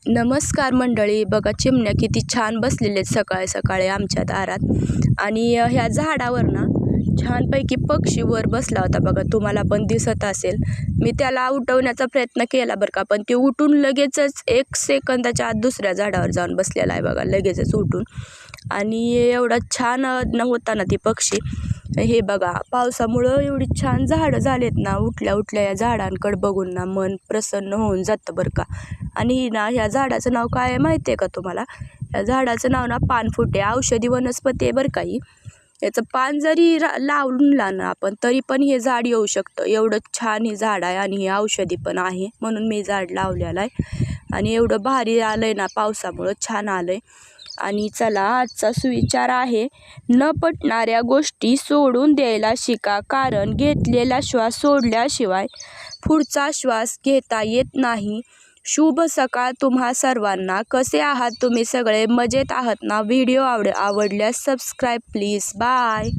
नमस्कार मंडळी, बघा चिमण्या किती छान बसलेले आहेत सकाळी सकाळी आमच्या दारात. आणि ह्या झाडावर ना छानपैकी पक्षी वर बसला होता बघा, तुम्हाला पण दिसत असेल. मी त्याला उठवण्याचा प्रयत्न केला बरं का, पण ते उठून लगेचच 1 सेकंदाच्या आत दुसऱ्या झाडावर जाऊन बसलेला आहे बघा, लगेचच उठून. आणि एवढा छान होता ना ती पक्षी. हे बघा, पावसामुळं एवढी छान झाडं झालेत ना, उठल्या उठल्या या झाडांकडे बघून ना मन प्रसन्न होऊन जातं बरं का. आणि ह्या झाडाचं नाव काय आहे माहिती आहे का तुम्हाला? या झाडाचं नाव ना पानफुटे, औषधी वनस्पती आहे बरं का ही. याचं पान जरी लावलं ना आपण तरी पण हे झाड येऊ शकतं, एवढं छान हे झाड आहे. आणि हे औषधी पण आहे, म्हणून मी झाड लावलेलं आहे. आणि एवढं भारी आलंय ना पावसामुळं, छान आलंय. आणि चला, आजचा सुविचार आहे, न पटणाऱ्या गोष्टी सोडून द्यायला शिका, कारण घेतलेला श्वास सोडल्याशिवाय पुढचा श्वास घेता येत नाही. शुभ सकाळ तुम्हा सर्वांना. कसे आहात तुम्ही सगळे? मजेत आहात ना? व्हिडिओ आवडल्यास सबस्क्राईब प्लीज. बाय.